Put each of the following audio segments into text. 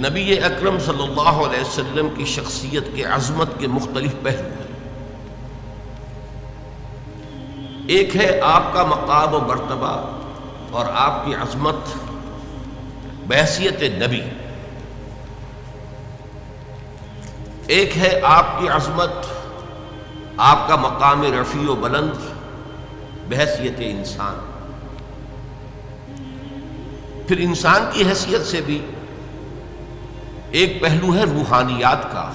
نبی اکرم صلی اللہ علیہ وسلم کی شخصیت کے عظمت کے مختلف پہلو ہیں۔ ایک ہے آپ کا مقام و مرتبہ اور آپ کی عظمت بحیثیت نبی، ایک ہے آپ کی عظمت، آپ کا مقام رفیع و بلند بحیثیت انسان۔ پھر انسان کی حیثیت سے بھی ایک پہلو ہے روحانیات کا،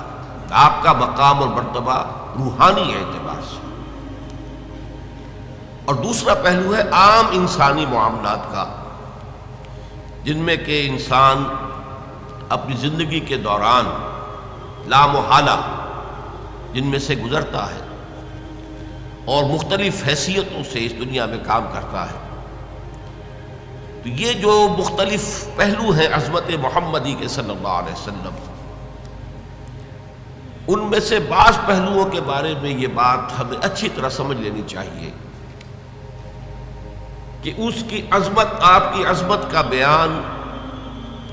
آپ کا مقام اور مرتبہ روحانی اعتبار سے، اور دوسرا پہلو ہے عام انسانی معاملات کا، جن میں کہ انسان اپنی زندگی کے دوران لامحالہ جن میں سے گزرتا ہے اور مختلف حیثیتوں سے اس دنیا میں کام کرتا ہے۔ تو یہ جو مختلف پہلو ہیں عظمت محمدی کے صلی اللہ علیہ وسلم، ان میں سے بعض پہلوؤں کے بارے میں یہ بات ہمیں اچھی طرح سمجھ لینی چاہیے کہ اس کی عظمت، آپ کی عظمت کا بیان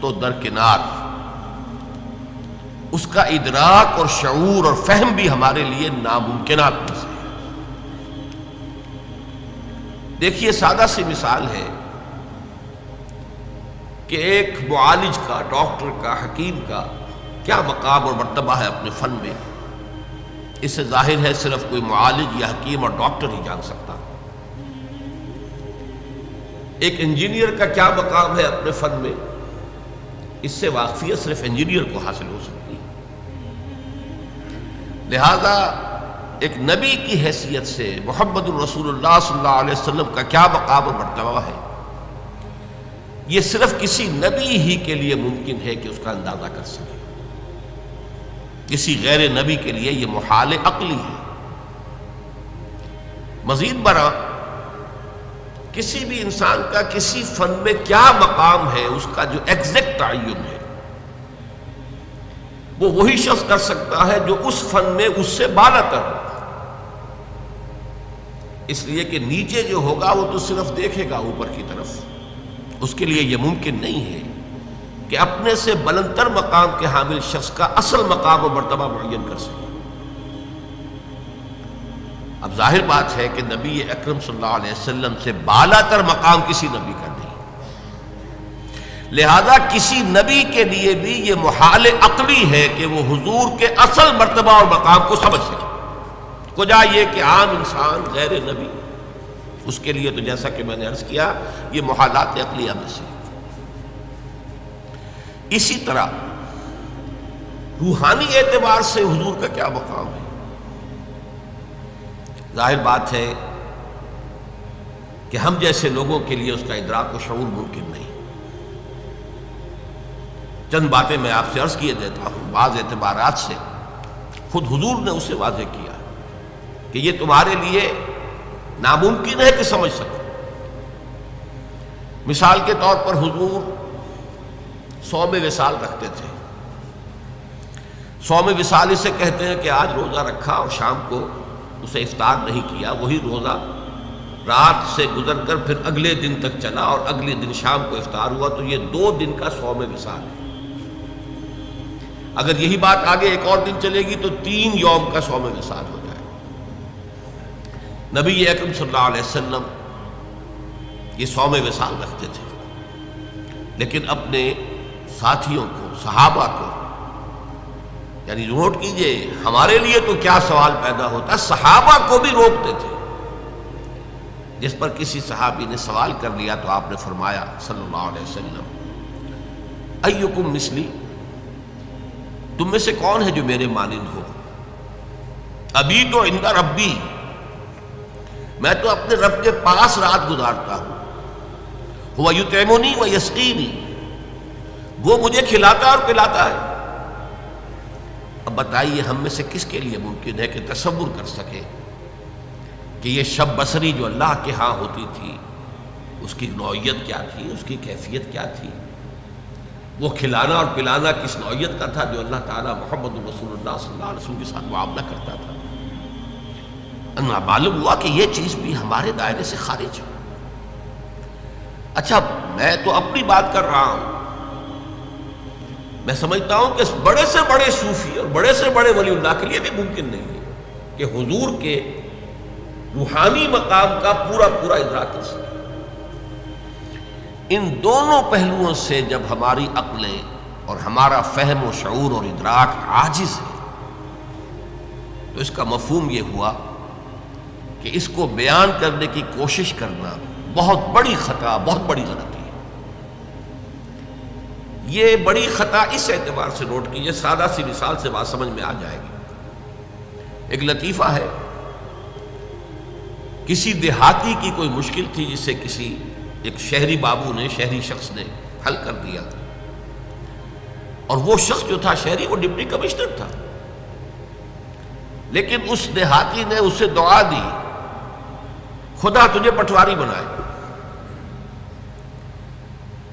تو درکنار، اس کا ادراک اور شعور اور فہم بھی ہمارے لیے ناممکنات میں سے ہے۔ دیکھیے، سادہ سی مثال ہے کہ ایک معالج کا، ڈاکٹر کا، حکیم کا کیا مقام اور مرتبہ ہے اپنے فن میں، اس سے ظاہر ہے صرف کوئی معالج یا حکیم اور ڈاکٹر ہی جان سکتا۔ ایک انجینئر کا کیا مقام ہے اپنے فن میں، اس سے واقفیت صرف انجینئر کو حاصل ہو سکتی ہے۔ لہذا ایک نبی کی حیثیت سے محمد الرسول اللہ صلی اللہ علیہ وسلم کا کیا مقام و مرتبہ ہے، یہ صرف کسی نبی ہی کے لیے ممکن ہے کہ اس کا اندازہ کر سکے، کسی غیر نبی کے لیے یہ محال عقلی ہے۔ مزید برآں کسی بھی انسان کا کسی فن میں کیا مقام ہے، اس کا جو ایگزیکٹ تعین ہے، وہ وہی شخص کر سکتا ہے جو اس فن میں اس سے بالا تر ہو، اس لیے کہ نیچے جو ہوگا وہ تو صرف دیکھے گا اوپر کی طرف، اس کے لیے یہ ممکن نہیں ہے کہ اپنے سے بلندتر مقام کے حامل شخص کا اصل مقام و مرتبہ معین کر سکے۔ اب ظاہر بات ہے کہ نبی اکرم صلی اللہ علیہ وسلم سے بالا تر مقام کسی نبی کا نہیں، لہذا کسی نبی کے لیے بھی یہ محال عقلی ہے کہ وہ حضور کے اصل مرتبہ اور مقام کو سمجھ سکے، کجا یہ کہ عام انسان غیر نبی، اس کے لیے تو جیسا کہ میں نے عرض کیا یہ محالات عقلیہ میں سے۔ اسی طرح روحانی اعتبار سے حضور کا کیا مقام ہے، ظاہر بات ہے کہ ہم جیسے لوگوں کے لیے اس کا ادراک و شعور ممکن نہیں۔ چند باتیں میں آپ سے عرض کیے دیتا ہوں، بعض اعتبارات سے خود حضور نے اسے واضح کیا کہ یہ تمہارے لیے ناممکن ہے کہ سمجھ سکو۔ مثال کے طور پر حضور صوم وصال رکھتے تھے۔ صوم وصال اسے کہتے ہیں کہ آج روزہ رکھا اور شام کو اسے افطار نہیں کیا، وہی روزہ رات سے گزر کر پھر اگلے دن تک چلا اور اگلے دن شام کو افطار ہوا، تو یہ 2 دن کا صوم وصال ہے۔ اگر یہی بات آگے ایک اور دن چلے گی تو 3 یوم کا صوم وصال ہو جائے۔ نبی اکرم صلی اللہ علیہ وسلم یہ صوم وصال رکھتے تھے، لیکن اپنے ساتھیوں کو، صحابہ کو، یعنی نوٹ کیجئے ہمارے لیے تو کیا سوال پیدا ہوتا، صحابہ کو بھی روکتے تھے۔ جس پر کسی صحابی نے سوال کر لیا تو آپ نے فرمایا صلی اللہ علیہ وسلم، ایکم مثلی، تم میں سے کون ہے جو میرے مانند ہو؟ ابھی تو عند ربی، میں تو اپنے رب کے پاس رات گزارتا ہوں، ہوا یطعمنی و یسقینی، وہ مجھے کھلاتا اور پلاتا ہے۔ اب بتائیے ہم میں سے کس کے لیے ممکن ہے کہ تصور کر سکے کہ یہ شب بصری جو اللہ کے ہاں ہوتی تھی اس کی نوعیت کیا تھی، اس کی کیفیت کیا تھی، وہ کھلانا اور پلانا کس نوعیت کا تھا جو اللہ تعالیٰ محمد رسول اللہ صلی اللہ علیہ وسلم کے ساتھ معاملہ کرتا تھا۔ معلوم ہوا کہ یہ چیز بھی ہمارے دائرے سے خارج ہے۔ اچھا، میں تو اپنی بات کر رہا ہوں، میں سمجھتا ہوں کہ بڑے سے بڑے صوفی اور بڑے سے بڑے ولی اللہ کے لیے بھی ممکن نہیں ہے کہ حضور کے روحانی مقام کا پورا پورا ادراک کر سکے۔ ان دونوں پہلوؤں سے جب ہماری عقلیں اور ہمارا فہم و شعور اور ادراک عاجز ہے تو اس کا مفہوم یہ ہوا کہ اس کو بیان کرنے کی کوشش کرنا بہت بڑی خطا، بہت بڑی غلطی ہے۔ یہ بڑی خطا اس اعتبار سے نوٹ کیجیے، سادہ سی مثال سے بات سمجھ میں آ جائے گی۔ ایک لطیفہ ہے، کسی دیہاتی کی کوئی مشکل تھی جسے کسی ایک شہری بابو نے، شہری شخص نے حل کر دیا، اور وہ شخص جو تھا شہری، وہ ڈپٹی کمشنر تھا، لیکن اس دیہاتی نے اسے دعا دی، خدا تجھے پٹواری بنائے،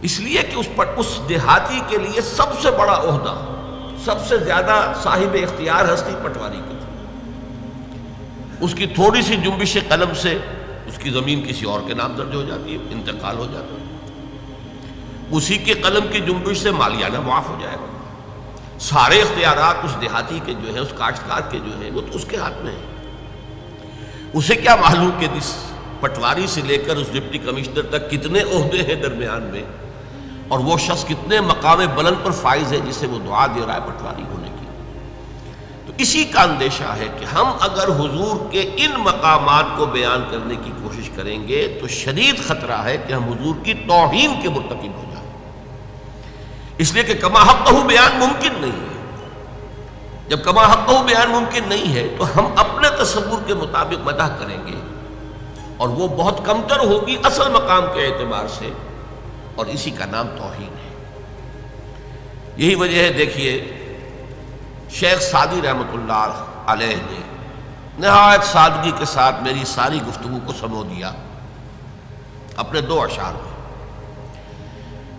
اس لیے کہ اس دیہاتی کے لیے سب سے بڑا عہدہ، سب سے زیادہ صاحب اختیار ہستی پٹواری کی تھی۔ اس کی تھوڑی سی جنبش قلم سے اس کی زمین کسی اور کے نام درج ہو جاتی ہے، انتقال ہو جاتا ہے، اسی کے قلم کی جنبش سے مالیانہ معاف ہو جائے گا، سارے اختیارات اس دیہاتی کے جو ہے، اس کاشتکار کے جو ہے، وہ تو اس کے ہاتھ میں ہے۔ اسے کیا معلوم کہ اس پٹواری سے لے کر اس ڈپٹی کمشنر تک کتنے عہدے ہیں درمیان میں، اور وہ شخص کتنے مقام بلند پر فائز ہے جسے وہ دعا دے رہا ہے پٹواری ہونے کی۔ تو اسی کا اندیشہ ہے کہ ہم اگر حضور کے ان مقامات کو بیان کرنے کی کوشش کریں گے تو شدید خطرہ ہے کہ ہم حضور کی توہین کے مرتکب ہو جائیں، اس لیے کہ کما حقہ بیان ممکن نہیں ہے۔ جب کما حقہ بیان ممکن نہیں ہے تو ہم اپنے تصور کے مطابق مدح کریں گے، اور وہ بہت کمتر ہوگی اصل مقام کے اعتبار سے، اور اسی کا نام توہین ہے۔ یہی وجہ ہے، دیکھیے شیخ سعدی رحمۃ اللہ علیہ نے نہایت سادگی کے ساتھ میری ساری گفتگو کو سمو دیا اپنے دو اشعار میں،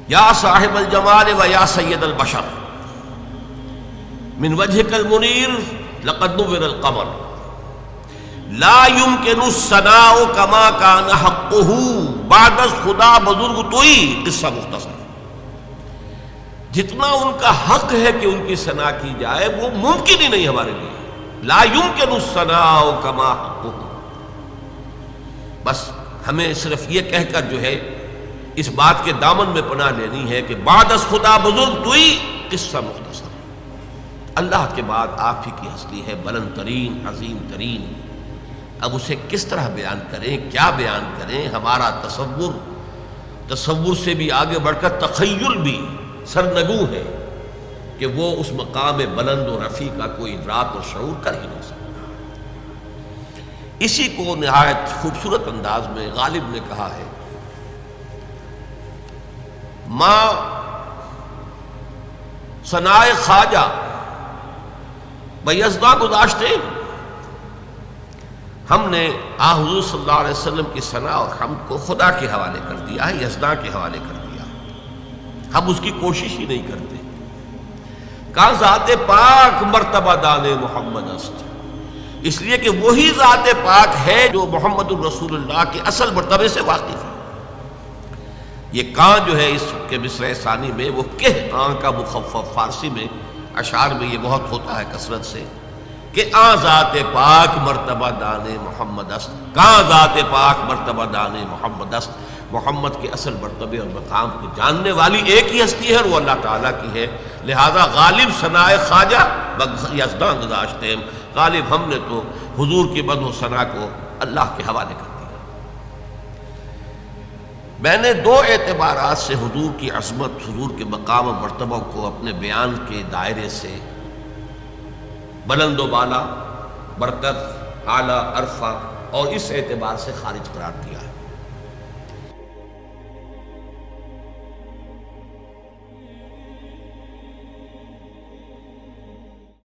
یا صاحب الجمال و یا سید البشر من وجهك المنیر لقد نور القمر لا يمكن الثناء كما كان حقه بعد از خدا بزرگ توئی، قصہ مختصر۔ جتنا ان کا حق ہے کہ ان کی ثنا کی جائے وہ ممکن ہی نہیں ہمارے لیے، لا يمكن الثناء كما حقه۔ بس ہمیں صرف یہ کہہ کر جو ہے اس بات کے دامن میں پناہ لینی ہے کہ بعد از خدا بزرگ توئی، قصہ مختصر۔ اللہ کے بعد آپ ہی کی ہستی ہے بلند ترین، عظیم ترین، اب اسے کس طرح بیان کریں، کیا بیان کریں؟ ہمارا تصور سے بھی آگے بڑھ کر تخیل بھی سرنگو ہے کہ وہ اس مقام بلند و رفیع کا کوئی ادراک اور شعور کر ہی نہیں سکتا۔ اسی کو نہایت خوبصورت انداز میں غالب نے کہا ہے، ماں ثنائے خواجہ بیزداں گزاشتے، ہم نے حضور صلی اللہ علیہ وسلم کی ثنا اور حمد کو خدا کے حوالے کر دیا ہے، یزداں کے حوالے کر دیا، ہم اس کی کوشش ہی نہیں کرتے۔ کہا ذات پاک مرتبہ دان محمد است، اس لیے کہ وہی ذات پاک ہے جو محمد الرسول اللہ کے اصل مرتبے سے واقف ہے۔ یہ کاں جو ہے اس کے مصرع ثانی میں وہ کا مخفف، فارسی میں اشعار میں یہ بہت ہوتا ہے کثرت سے کہ ذات پاک مرتبہ دان محمد است، ذات پاک مرتبہ دان محمد است، محمد کے اصل مرتبے اور مقام کو جاننے والی ایک ہی ہستی ہے اور وہ اللہ تعالیٰ کی ہے، لہذا غالب ثنائے خواجہ یزداں گزاشتے ہیں، غالب ہم نے تو حضور کی مدح و ثنا کو اللہ کے حوالے کر دیا۔ میں نے دو اعتبارات سے حضور کی عظمت، حضور کے مقام و مرتبہ کو اپنے بیان کے دائرے سے بلند و بالا، برتر، اعلیٰ، عرفہ اور اس اعتبار سے خارج قرار دیا ہے۔